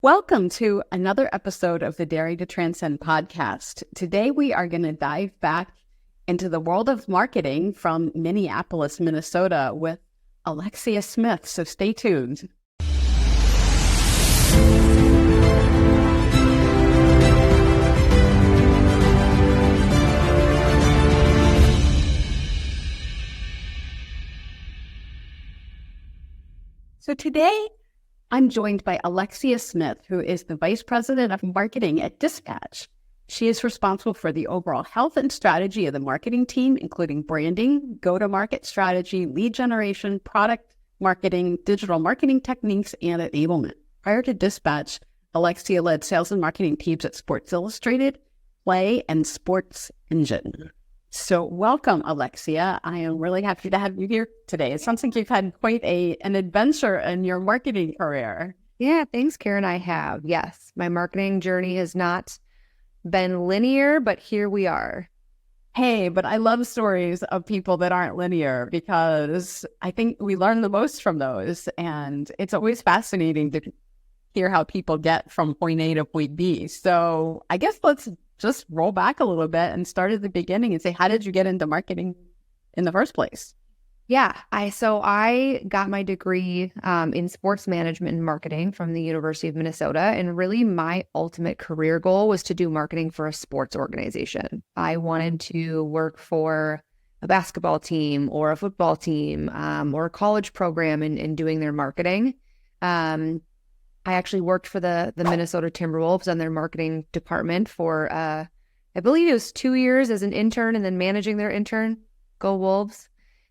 Welcome to another episode of the Daring to Transcend podcast. Today, we are going to dive back into the world of marketing from Minneapolis, Minnesota with Alexia Smith. So stay tuned. So today, I'm joined by Alexia Smith, who is the Vice President of Marketing at Dispatch. She is responsible for the overall health and strategy of the marketing team, including branding, go-to-market strategy, lead generation, product marketing, digital marketing techniques, and enablement. Prior to Dispatch, Alexia led sales and marketing teams at Sports Illustrated, Play, and Sports Engine. So welcome, Alexia. I am really happy to have you here today. It sounds like you've had quite an adventure in your marketing career. Yeah, thanks, Karen. I have. Yes, my marketing journey has not been linear, but here we are. Hey, but I love stories of people that aren't linear because I think we learn the most from those. And it's always fascinating to hear how people get from point A to point B. So I guess let's just roll back a little bit and start at the beginning and say, how did you get into marketing in the first place? Yeah, I got my degree in sports management and marketing from the University of Minnesota. And really my ultimate career goal was to do marketing for a sports organization. I wanted to work for a basketball team or a football team or a college program in doing their marketing. I actually worked for the Minnesota Timberwolves on their marketing department for, I believe it was 2 years as an intern and then managing their intern. Go Wolves.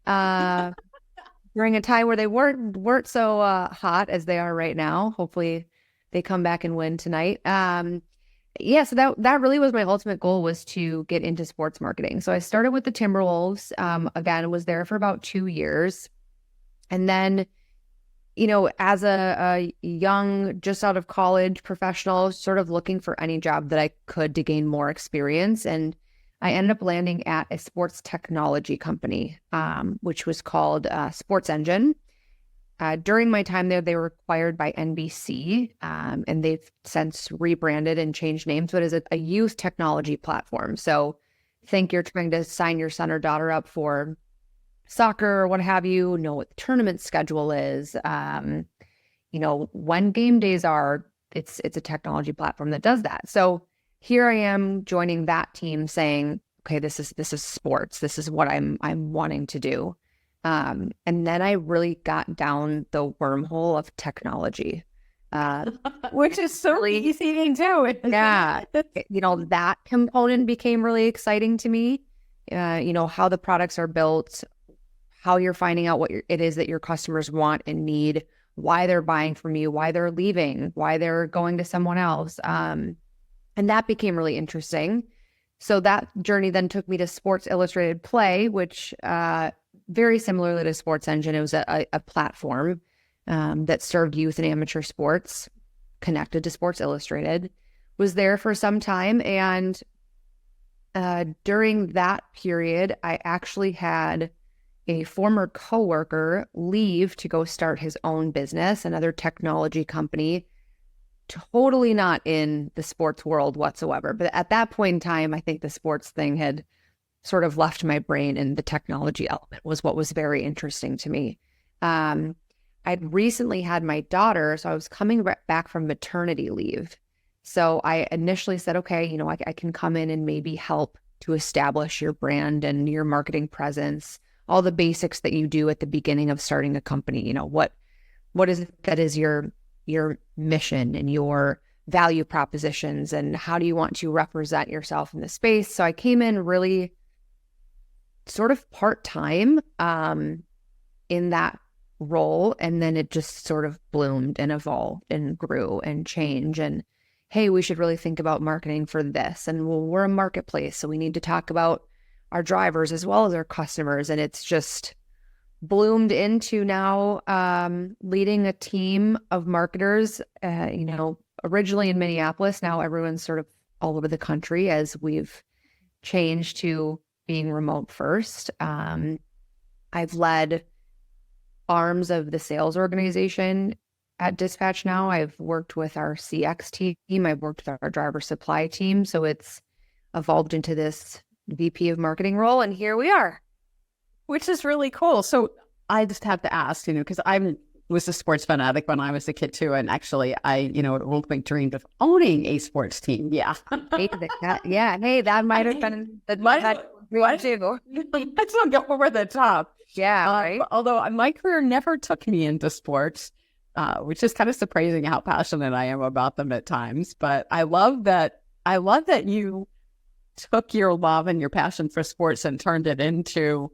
During a time where they weren't so hot as they are right now. Hopefully they come back and win tonight. So that really was my ultimate goal, was to get into sports marketing. So I started with the Timberwolves. Again, was there for about 2 years. And then, as a young, just out of college professional, sort of looking for any job that I could to gain more experience. And I ended up landing at a sports technology company, which was called Sports Engine. During my time there, they were acquired by NBC, and they've since rebranded and changed names, but it's a youth technology platform. So think you're trying to sign your son or daughter up for soccer or what have you, know what the tournament schedule is, when game days are. It's a technology platform that does that. So here I am joining that team saying, okay, this is sports. This is what I'm wanting to do. And then I really got down the wormhole of technology. Which is so easy to do. Yeah. That component became really exciting to me. How the products are built, how you're finding out what it is that your customers want and need, why they're buying from you, why they're leaving, why they're going to someone else. And that became really interesting. So that journey then took me to Sports Illustrated Play, which very similarly to Sports Engine, it was a platform that served youth and amateur sports, connected to Sports Illustrated. Was there for some time. And during that period, I actually had a former coworker leave to go start his own business, another technology company, totally not in the sports world whatsoever. But at that point in time, I think the sports thing had sort of left my brain, and the technology element was what was very interesting to me. I'd recently had my daughter, so I was coming back from maternity leave. So I initially said, okay, I can come in and maybe help to establish your brand and your marketing presence, all the basics that you do at the beginning of starting a company. What is it that is your mission and your value propositions, and how do you want to represent yourself in the space? So I came in really sort of part-time in that role, and then it just sort of bloomed and evolved and grew and changed. And hey, we should really think about marketing for this. And well, we're a marketplace, so we need to talk about our drivers as well as our customers. And it's just bloomed into now leading a team of marketers, originally in Minneapolis. Now everyone's sort of all over the country as we've changed to being remote first. I've led arms of the sales organization at Dispatch now. I've worked with our CX team. I've worked with our driver supply team. So it's evolved into this VP of marketing role. And here we are. Which is really cool. So I just have to ask, because I was a sports fanatic when I was a kid too. And actually I, at one point dreamed of owning a sports team. Yeah. Hey, that might have been the Let's not go over the top. Yeah. Right. Although my career never took me into sports, which is kind of surprising how passionate I am about them at times. But I love that you took your love and your passion for sports and turned it into,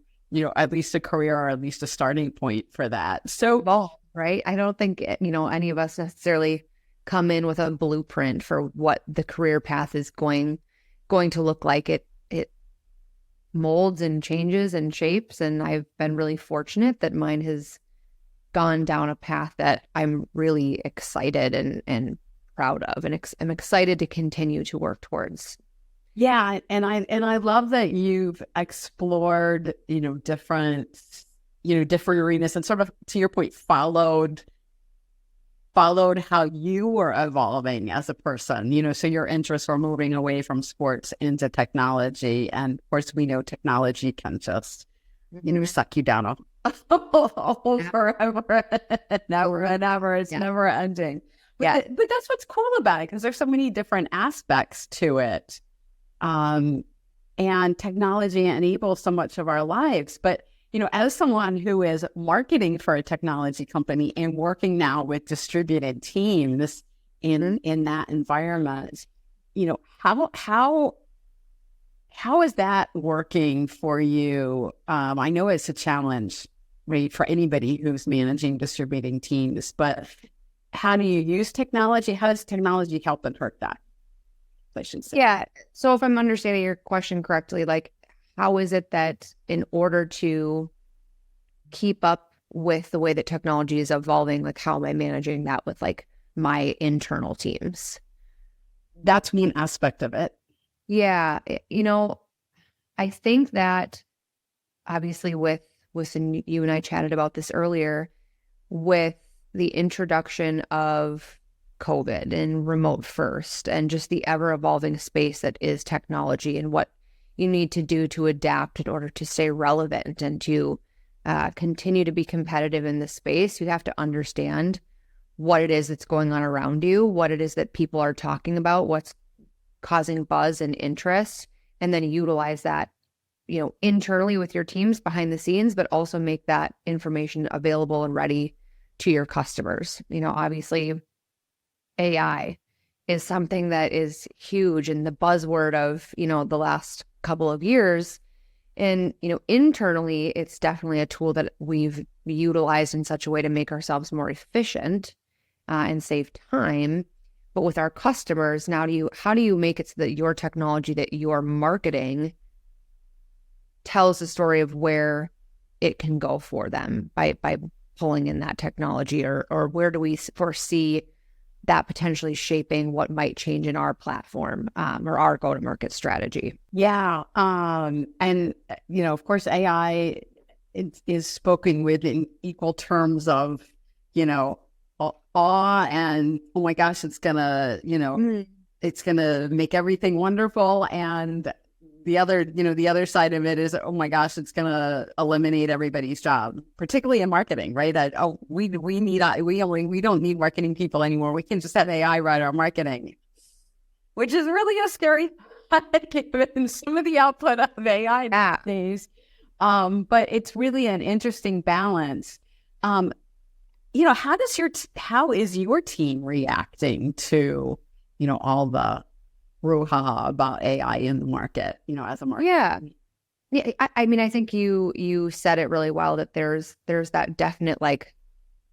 at least a career or at least a starting point for that. So, right. I don't think, any of us necessarily come in with a blueprint for what the career path is going to look like. It molds and changes and shapes. And I've been really fortunate that mine has gone down a path that I'm really excited and proud of. And I'm excited to continue to work towards. Yeah. And I love that you've explored, different arenas and sort of, to your point, followed how you were evolving as a person, so your interests were moving away from sports into technology. And of course, we know technology can just, suck you down forever and ever. It's never ending. But that's what's cool about it, because there's so many different aspects to it. And technology enables so much of our lives. But as someone who is marketing for a technology company and working now with distributed teams in that environment, how is that working for you? I know it's a challenge, right, for anybody who's managing distributing teams, but how do you use technology? How does technology help and hurt that? I should say. Yeah. So if I'm understanding your question correctly, like, how is it that in order to keep up with the way that technology is evolving, like, how am I managing that with like my internal teams? That's one aspect of it. Yeah. I think that obviously with you and I chatted about this earlier, with the introduction of COVID and remote first and just the ever evolving space that is technology and what you need to do to adapt in order to stay relevant and to continue to be competitive in this space, you have to understand what it is that's going on around you, what it is that people are talking about, what's causing buzz and interest, and then utilize that, internally with your teams behind the scenes, but also make that information available and ready to your customers. Obviously AI is something that is huge and the buzzword of, the last couple of years. And, internally, it's definitely a tool that we've utilized in such a way to make ourselves more efficient and save time. But with our customers, how do you make it so that your technology that you're marketing tells the story of where it can go for them by pulling in that technology, or where do we foresee that potentially shaping what might change in our platform or our go-to-market strategy? Yeah. And, of course, AI is spoken with in equal terms of, awe and, oh my gosh, it's gonna, it's gonna make everything wonderful. And the other side of it is, oh my gosh, it's gonna eliminate everybody's job, particularly in marketing, right? That, we don't need marketing people anymore. We can just have AI write our marketing, which is really a scary given some of the output of AI these days. But it's really an interesting balance. How is your team reacting to, all the brouhaha about AI in the market, as a market? Yeah. I mean, I think you said it really well, that there's that definite like,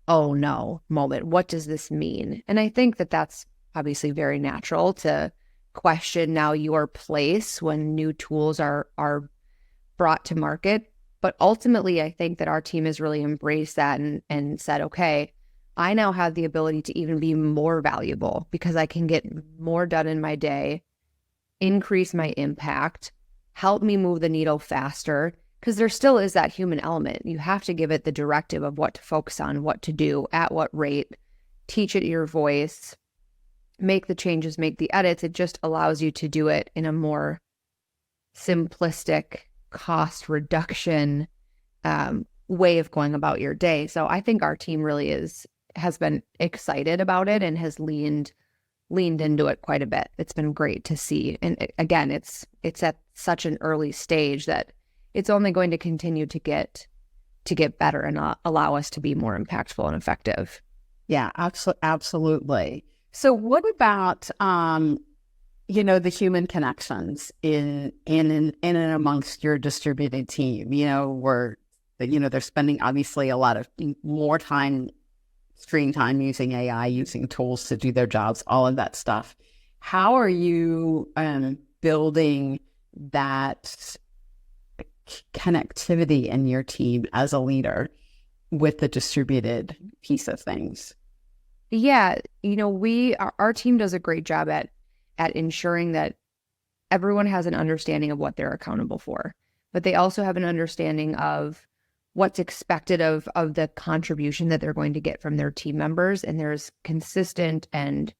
oh no moment. What does this mean? And I think that that's obviously very natural to question now your place when new tools are brought to market. But ultimately, I think that our team has really embraced that and said, okay, I now have the ability to even be more valuable because I can get more done in my day, increase my impact, help me move the needle faster, because there still is that human element. You have to give it the directive of what to focus on, what to do, at what rate, teach it your voice, make the changes, make the edits. It just allows you to do it in a more simplistic cost reduction way of going about your day. So I think our team really has been excited about it and has leaned into it quite a bit. It's been great to see. And again, it's at such an early stage that it's only going to continue to get better and allow us to be more impactful and effective. Yeah, absolutely. So what about, the human connections in and amongst your distributed team, where, they're spending obviously a lot of more screen time using AI, using tools to do their jobs, all of that stuff. How are you building that connectivity in your team as a leader with the distributed piece of things? Yeah, our team does a great job at ensuring that everyone has an understanding of what they're accountable for, but they also have an understanding of what's expected of the contribution that they're going to get from their team members. And there's consistent and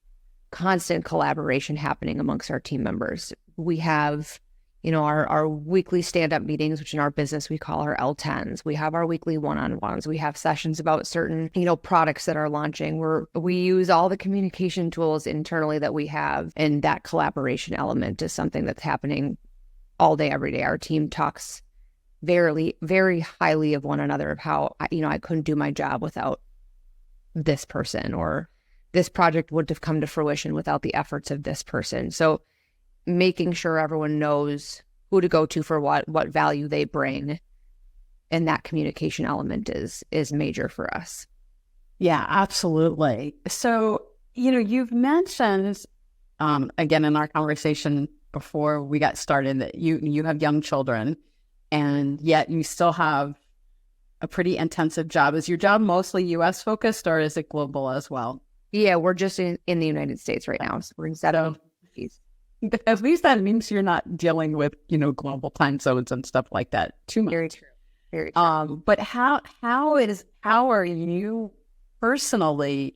constant collaboration happening amongst our team members. We have, our weekly stand-up meetings, which in our business we call our L10s. We have our weekly one-on-ones. We have sessions about certain, products that are launching. We use all the communication tools internally that we have, and that collaboration element is something that's happening all day, every day. Our team talks very, very highly of one another, of how, I couldn't do my job without this person, or this project wouldn't have come to fruition without the efforts of this person. So making sure everyone knows who to go to for what value they bring, and that communication element is major for us. Yeah, absolutely. So, you've mentioned, again, in our conversation before we got started, that you have young children, and yet you still have a pretty intensive job. Is your job mostly U.S. focused, or is it global as well? Yeah, we're just in the United States right now. So we're in seven countries. At least that means you're not dealing with, global time zones and stuff like that too much. Very true. Very true. But how are you personally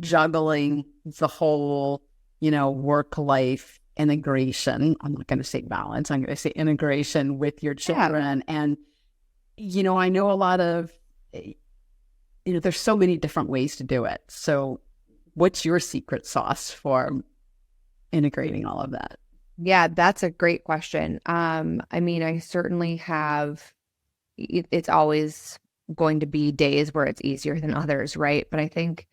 juggling the whole, work-life integration? I'm not going to say balance. I'm going to say integration with your children. Yeah. And, I know a lot of, there's so many different ways to do it. So what's your secret sauce for integrating all of that? Yeah, that's a great question. I certainly have, it's always going to be days where it's easier than others, right? But I think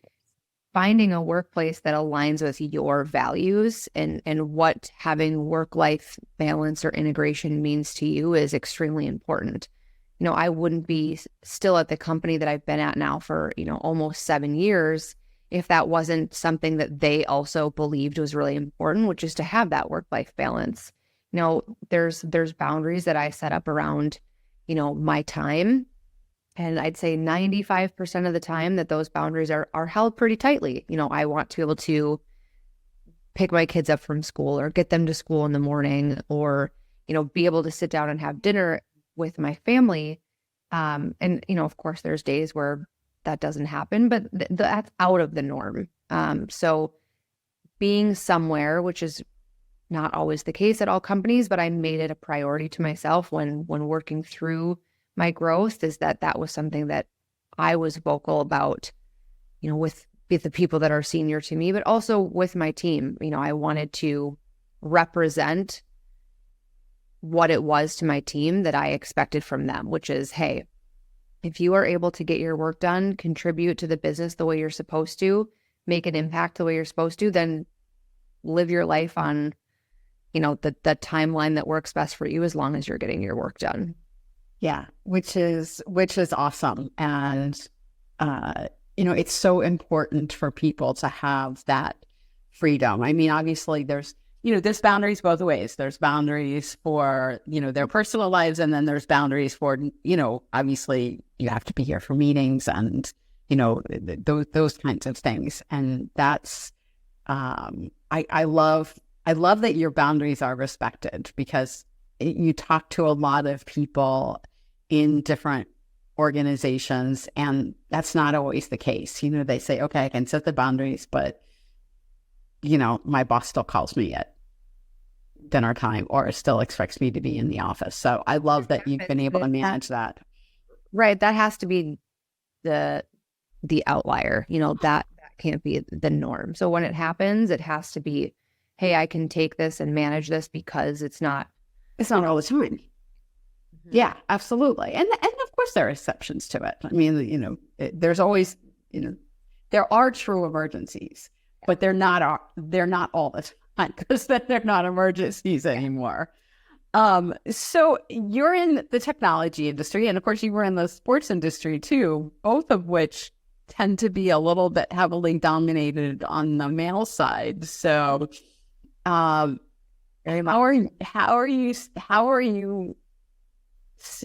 finding a workplace that aligns with your values and what having work-life balance or integration means to you is extremely important. I wouldn't be still at the company that I've been at now for, almost 7 years if that wasn't something that they also believed was really important, which is to have that work-life balance. There's boundaries that I set up around, my time. And I'd say 95% of the time that those boundaries are held pretty tightly. I want to be able to pick my kids up from school, or get them to school in the morning, or, be able to sit down and have dinner with my family. And, of course, there's days where that doesn't happen, but that's out of the norm. So being somewhere, which is not always the case at all companies, but I made it a priority to myself when working through my growth, is that was something that I was vocal about, with the people that are senior to me, but also with my team. I wanted to represent what it was to my team that I expected from them, which is, hey, if you are able to get your work done, contribute to the business the way you're supposed to, make an impact the way you're supposed to, then live your life on, the timeline that works best for you, as long as you're getting your work done. Yeah, which is awesome. And, it's so important for people to have that freedom. I mean, obviously there's boundaries both ways. There's boundaries for, their personal lives. And then there's boundaries for, obviously you have to be here for meetings and, those kinds of things. And that's, I love that your boundaries are respected, because you talk to a lot of people in different organizations, and that's not always the case. They say, okay, I can set the boundaries, but my boss still calls me at dinner time or still expects me to be in the office. So I love that you've been able to manage that. Right. That has to be the outlier, that can't be the norm. So when it happens, it has to be, hey, I can take this and manage this because it's not all the time. Yeah, absolutely. And of course there are exceptions to it. I mean, there's always, there are true emergencies, but they're not all the time, because then they're not emergencies anymore. So you're in the technology industry, and of course you were in the sports industry too, both of which tend to be a little bit heavily dominated on the male side. So, how are you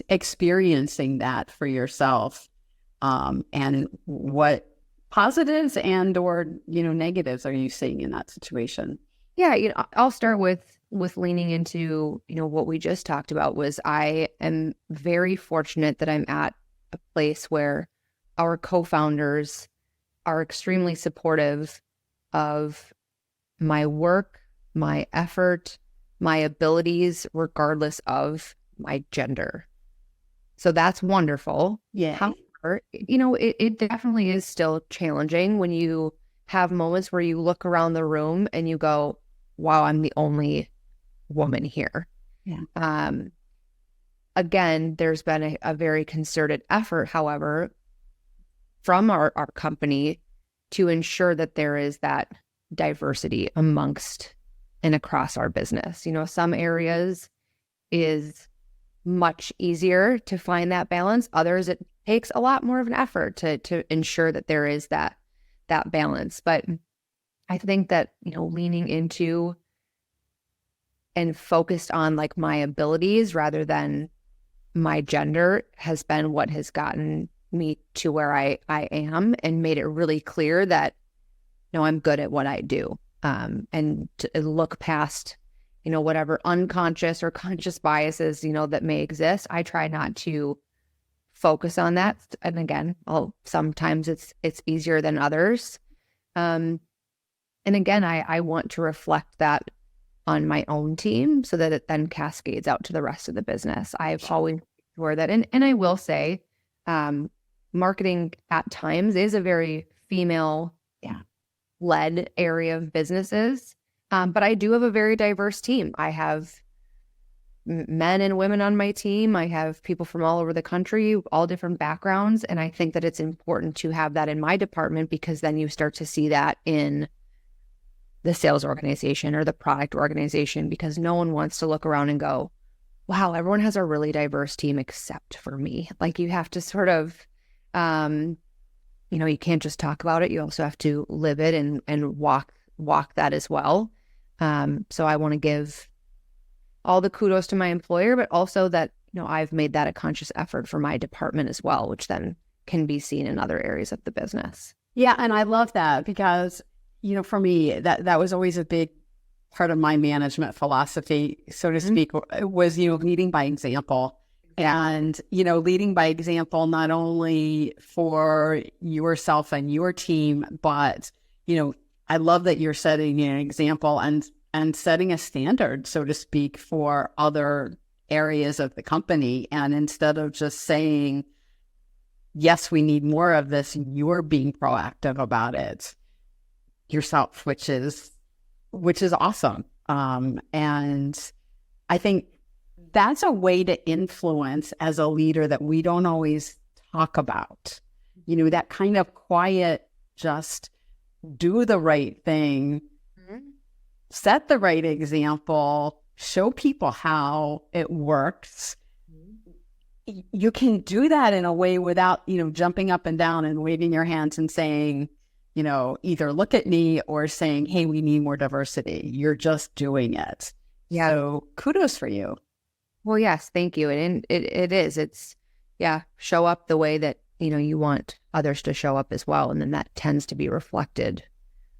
experiencing that for yourself? And what positives and or negatives are you seeing in that situation? Yeah, I'll start with leaning into, what we just talked about. Was I am very fortunate that I'm at a place where our co-founders are extremely supportive of my work, my effort, my abilities, regardless of my gender. So that's wonderful. Yeah. However, it definitely is still challenging when you have moments where you look around the room and you go, wow, I'm the only woman here. Yeah. Again, there's been a very concerted effort, however, from our company to ensure that there is that diversity amongst and across our business. Some areas is much easier to find that balance. Others, it takes a lot more of an effort to ensure that there is that balance. But I think that, leaning into and focused on like my abilities rather than my gender has been what has gotten me to where I am, and made it really clear that, no, I'm good at what I do. And to look past, whatever unconscious or conscious biases, that may exist. I try not to focus on that. And again, sometimes it's easier than others. And again, I want to reflect that on my own team so that it then cascades out to the rest of the business. I've always made sure that, and I will say, marketing at times is a very female led area of businesses. But I do have a very diverse team. I have men and women on my team. I have people from all over the country, all different backgrounds. And I think that it's important to have that in my department, because then you start to see that in the sales organization or the product organization, because no one wants to look around and go, wow, everyone has a really diverse team except for me. Like, you have to sort of, you can't just talk about it. You also have to live it and walk that as well. So I want to give all the kudos to my employer, but also that, I've made that a conscious effort for my department as well, which then can be seen in other areas of the business. Yeah. And I love that because, for me, that was always a big part of my management philosophy, so to speak, was, leading by example. And, leading by example, not only for yourself and your team, but, I love that you're setting an example and setting a standard, so to speak, for other areas of the company. And instead of just saying, yes, we need more of this, you're being proactive about it yourself, which is awesome. And I think that's a way to influence as a leader that we don't always talk about. That kind of quiet, just do the right thing, set the right example, show people how it works. You can do that in a way without, jumping up and down and waving your hands and saying, either look at me or saying, hey, we need more diversity. You're just doing it. Yeah. So kudos for you. Well, yes, thank you. And it's show up the way that, you want others to show up as well. And then that tends to be reflected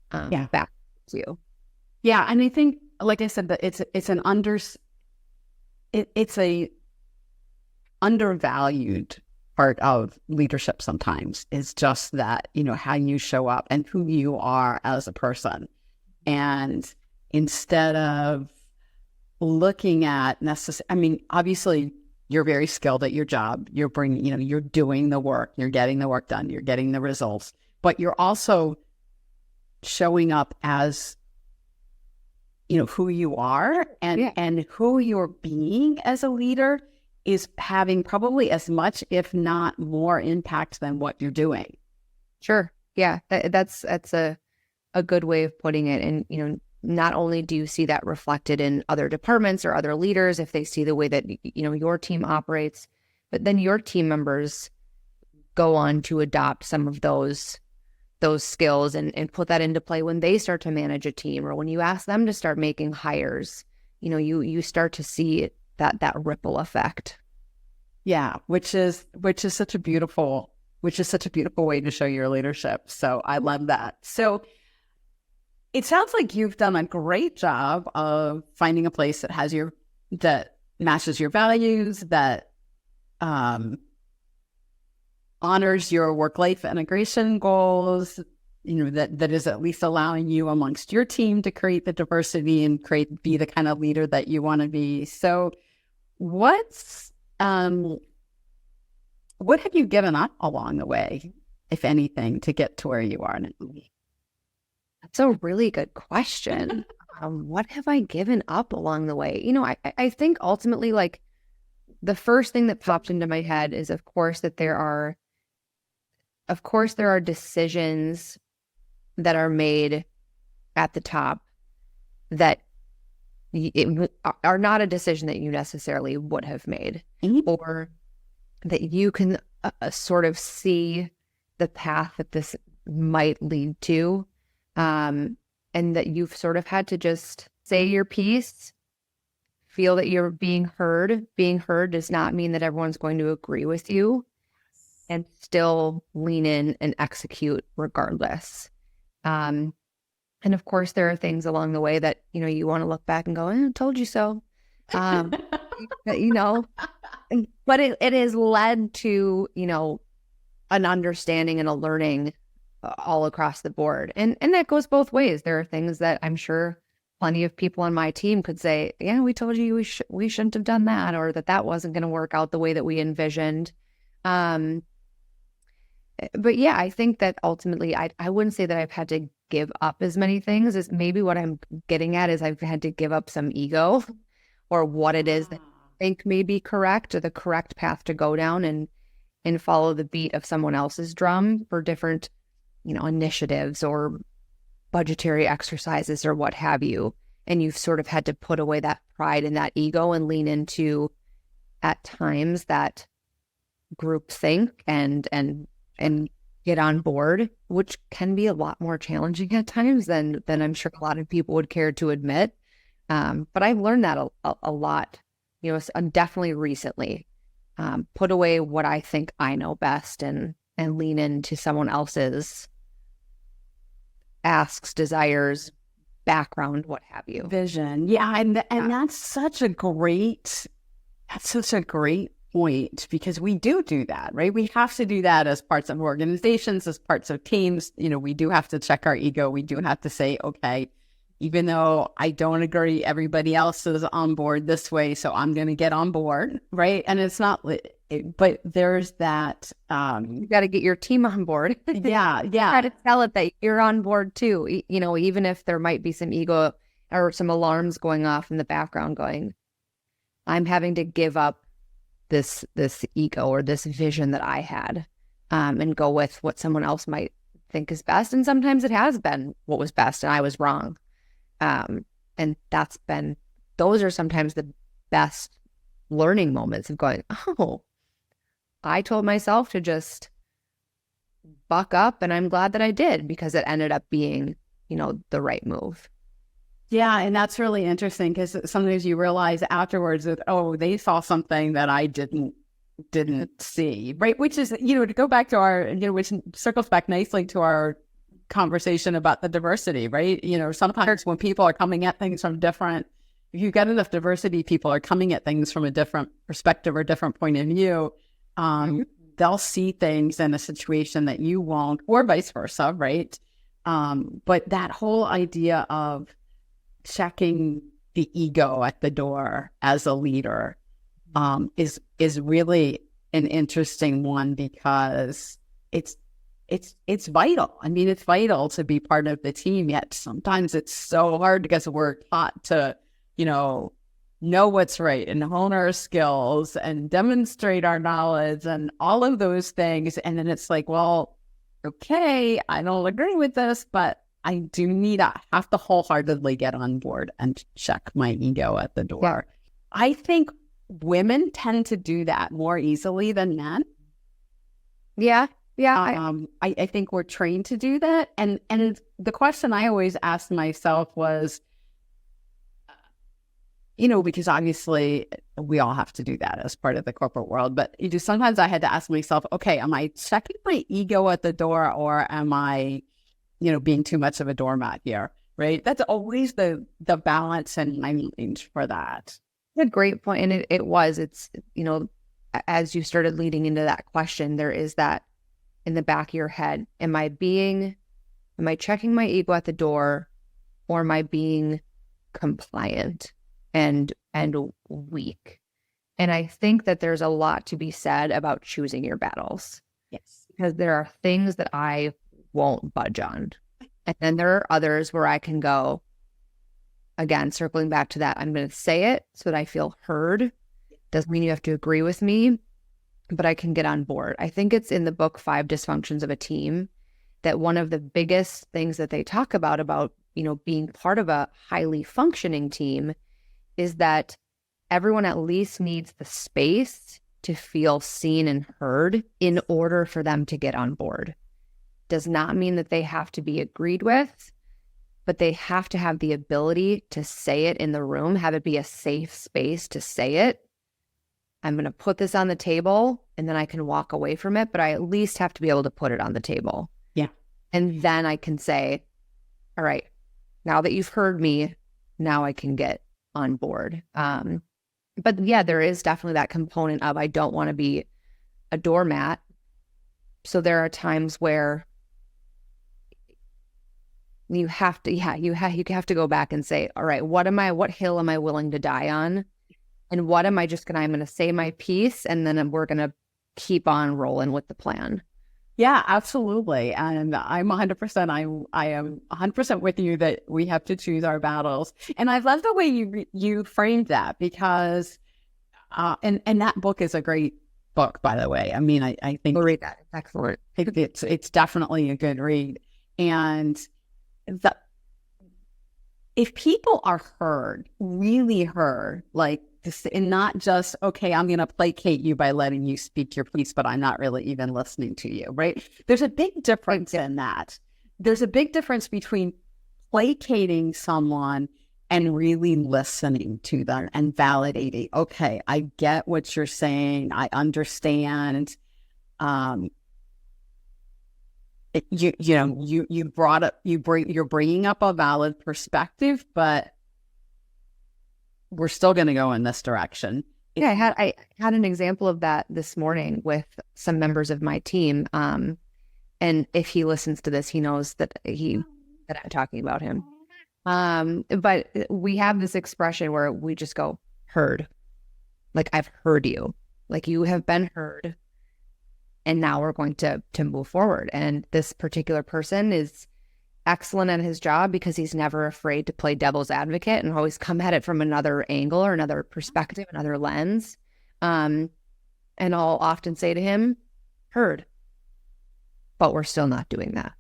back to you. Yeah. And I think, like I said, that it's a undervalued part of leadership sometimes is just that, how you show up and who you are as a person. And instead of looking at obviously you're very skilled at your job. You're bringing, you're doing the work, you're getting the work done, you're getting the results, but you're also showing up as, who you are and who you're being as a leader is having probably as much, if not more impact than what you're doing. Sure. Yeah. That's a good way of putting it. And, not only do you see that reflected in other departments or other leaders, if they see the way that, your team operates, but then your team members go on to adopt some of those skills and put that into play when they start to manage a team, or when you ask them to start making hires, you start to see that ripple effect. Yeah. Which is such a beautiful way to show your leadership. So I love that. So it sounds like you've done a great job of finding a place that matches your values, that honors your work-life integration goals, that is at least allowing you amongst your team to create the diversity and be the kind of leader that you want to be. So what have you given up along the way, if anything, to get to where you are now? That's a really good question. What have I given up along the way? I think ultimately, like, the first thing that popped into my head is, of course, there are decisions that are made at the top that are not a decision that you necessarily would have made, or that you can sort of see the path that this might lead to. And that you've sort of had to just say your piece, feel that you're being heard. Being heard does not mean that everyone's going to agree with you, and still lean in and execute regardless. And of course, there are things along the way that, you want to look back and go, I told you so. But it has led to, an understanding and a learning all across the board. And that goes both ways. There are things that I'm sure plenty of people on my team could say, yeah, we told you we shouldn't have done that, or that wasn't going to work out the way that we envisioned. But yeah, I think that ultimately I wouldn't say that I've had to give up as many things. As maybe what I'm getting at is I've had to give up some ego, or what it is that I think may be correct, or the correct path to go down, and follow the beat of someone else's drum for different initiatives or budgetary exercises or what have you. And you've sort of had to put away that pride and that ego and lean into, at times, that groupthink and get on board, which can be a lot more challenging at times than I'm sure a lot of people would care to admit. But I've learned that a lot, definitely recently. Put away what I think I know best and lean into someone else's asks, desires, background, what have you. Vision. Yeah. And that's such a great point, because we do that, right? We have to do that as parts of organizations, as parts of teams. We do have to check our ego. We do have to say, okay, even though I don't agree, everybody else is on board this way, so I'm going to get on board, right? And it's not, but there's that. You got to get your team on board. Yeah. Try to tell it that you're on board too. Even if there might be some ego or some alarms going off in the background, going, I'm having to give up this ego or this vision that I had, and go with what someone else might think is best. And sometimes it has been what was best, and I was wrong. And those are sometimes the best learning moments of going, oh, I told myself to just buck up, and I'm glad that I did, because it ended up being, the right move. Yeah. And that's really interesting, because sometimes you realize afterwards that, oh, they saw something that I didn't see, right? Which is, to go back to our, which circles back nicely to our conversation about the diversity, right? Sometimes when people are coming at things from if you get enough diversity, people are coming at things from a different perspective or different point of view. they'll see things in a situation that you won't, or vice versa, right? But that whole idea of checking the ego at the door as a leader is really an interesting one, because it's vital. I mean, it's vital to be part of the team, yet sometimes it's so hard because we're taught to, know what's right and hone our skills and demonstrate our knowledge and all of those things. And then it's like, well, okay, I don't agree with this, but I do have to wholeheartedly get on board and check my ego at the door. Yeah. I think women tend to do that more easily than men. Yeah. I think we're trained to do that. And the question I always asked myself was, because obviously we all have to do that as part of the corporate world, but sometimes I had to ask myself, okay, am I checking my ego at the door, or am I, being too much of a doormat here, right? That's always the balance and my range for that. A great point. And it's, as you started leading into that question, there is that in the back of your head. Am I checking my ego at the door, or am I being compliant and weak? And I think that there's a lot to be said about choosing your battles. Yes. Because there are things that I won't budge on. And then there are others where I can go, again, circling back to that, I'm going to say it so that I feel heard. Doesn't mean you have to agree with me, but I can get on board. I think it's in the book, 5 Dysfunctions of a Team, that one of the biggest things that they talk about, being part of a highly functioning team, is that everyone at least needs the space to feel seen and heard in order for them to get on board. Does not mean that they have to be agreed with, but they have to have the ability to say it in the room, have it be a safe space to say it. I'm going to put this on the table, and then I can walk away from it, but I at least have to be able to put it on the table. Yeah. And then I can say, all right, now that you've heard me, now I can get on board. But yeah, there is definitely that component of, I don't want to be a doormat. So there are times where you have to go back and say, all right, what hill am I willing to die on? And what am I I'm going to say my piece, and then we're going to keep on rolling with the plan. Yeah, absolutely. And I'm 100%, I am 100% with you that we have to choose our battles. And I love the way you framed that, because, and that book is a great book, by the way. I mean, I think Go read that. It's excellent. It's definitely a good read. And if people are heard, really heard, like this, and not just, okay, I'm going to placate you by letting you speak your piece, but I'm not really even listening to you, right? There's a big difference in that. There's a big difference between placating someone and really listening to them and validating, okay, I get what you're saying. I understand. You're bringing up a valid perspective, but we're still going to go in this direction. Yeah, I had an example of that this morning with some members of my team. And if he listens to this, he knows that I'm talking about him. But we have this expression where we just go, heard. Like, I've heard you. Like, you have been heard. And now we're going to move forward. And this particular person is excellent at his job because he's never afraid to play devil's advocate and always come at it from another angle or another perspective, another lens. And I'll often say to him, heard, but we're still not doing that.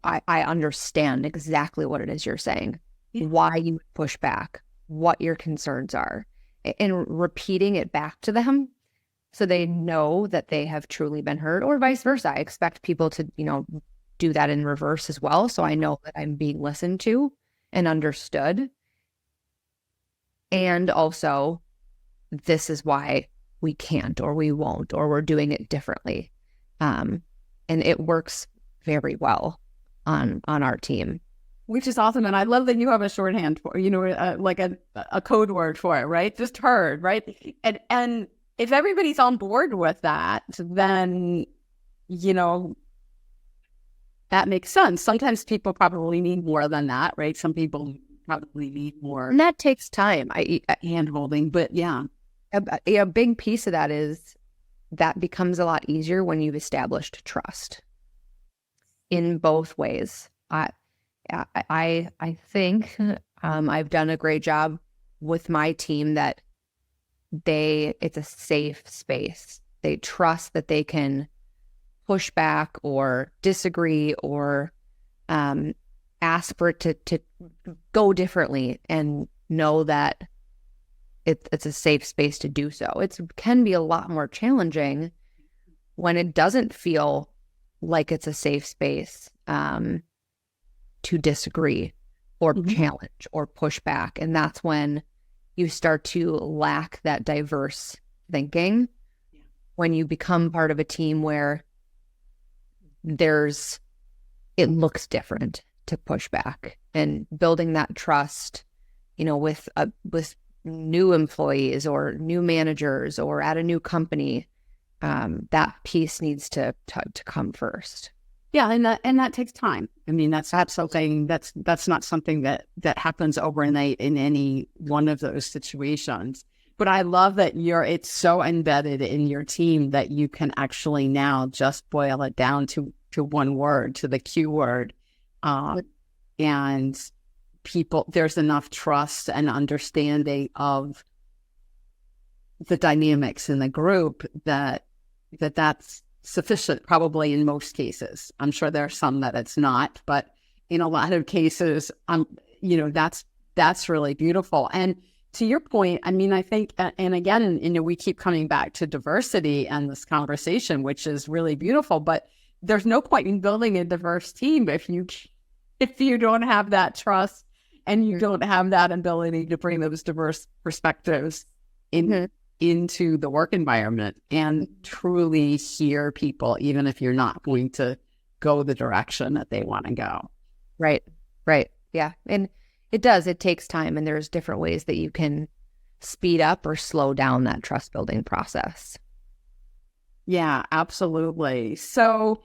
I understand exactly what it is you're saying, why you push back, what your concerns are, and repeating it back to them so they know that they have truly been heard, or vice versa. I expect people to, do that in reverse as well. So I know that I'm being listened to and understood. And also, this is why we can't, or we won't, or we're doing it differently. And it works very well on our team. Which is awesome. And I love that you have a shorthand for, like a code word for it, right? Just heard, right? And if everybody's on board with that, then, you know, that makes sense. Sometimes people probably need more than that, right? Some people probably need more And that takes time. hand holding, but yeah. A big piece of that is that becomes a lot easier when you've established trust in both ways. I think I've done a great job with my team that it's a safe space. They trust that they can push back or disagree or ask for it to go differently and know that it's a safe space to do so. It can be a lot more challenging when it doesn't feel like it's a safe space to disagree or challenge or push back. And that's when you start to lack that diverse thinking, when you become part of a team where it looks different to push back, and building that trust, you know, with new employees or new managers or at a new company, that piece needs to come first. Yeah, and that takes time. I mean, that's not something that's not something that happens overnight in any one of those situations. But I love that it's so embedded in your team that you can actually now just boil it down to one word, to the Q word, and there's enough trust and understanding of the dynamics in the group that's sufficient, probably in most cases. I'm sure there are some that it's not, but in a lot of cases, you know, that's really beautiful. And to your point, I mean, I think, and again, you know, we keep coming back to diversity and this conversation, which is really beautiful, but there's no point in building a diverse team if you don't have that trust and you don't have that ability to bring those diverse perspectives into the work environment and truly hear people, even if you're not going to go the direction that they want to go. Right. Yeah. And it takes time, and there's different ways that you can speed up or slow down that trust building process. Yeah, absolutely. So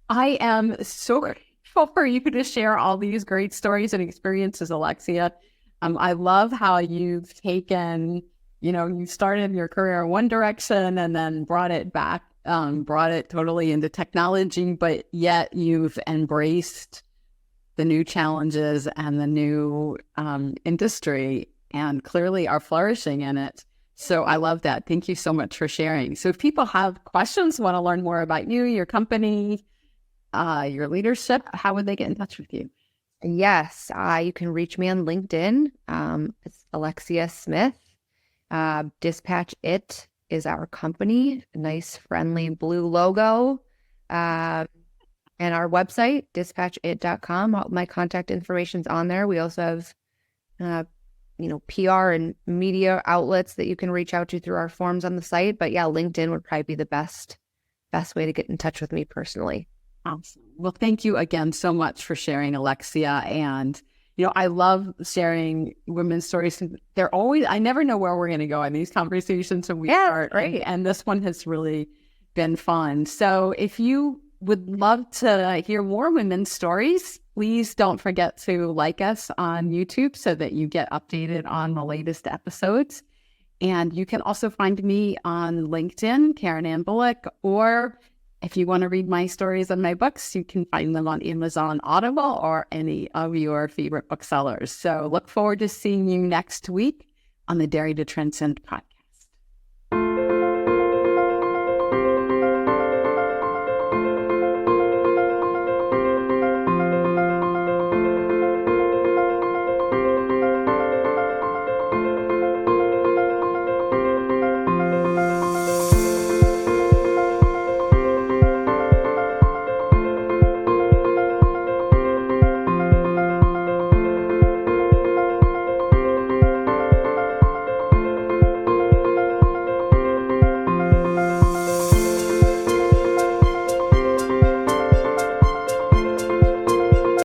I am so grateful for you to share all these great stories and experiences, Alexia. I love how you've taken, you know, you started your career in one direction and then brought it back, brought it totally into technology, but yet you've embraced the new challenges and the new industry, and clearly are flourishing in it. So I love that. Thank you so much for sharing. So if people have questions, want to learn more about you, your company, your leadership, how would they get in touch with you? Yes, you can reach me on LinkedIn. It's Alexia Smith. Dispatch It is our company. A nice, friendly blue logo. And our website, dispatchit.com. All my contact information's on there. We also have, PR and media outlets that you can reach out to through our forms on the site. But yeah, LinkedIn would probably be the best way to get in touch with me personally. Awesome. Well, thank you again so much for sharing, Alexia. And, you know, I love sharing women's stories. I never know where we're going to go in these conversations when we start. Right. And this one has really been fun. So if you would love to hear more women's stories, please don't forget to like us on YouTube so that you get updated on the latest episodes. And you can also find me on LinkedIn, Karen Ann Bulluck, or if you want to read my stories and my books, you can find them on Amazon Audible or any of your favorite booksellers. So look forward to seeing you next week on the Dare to Transcend podcast.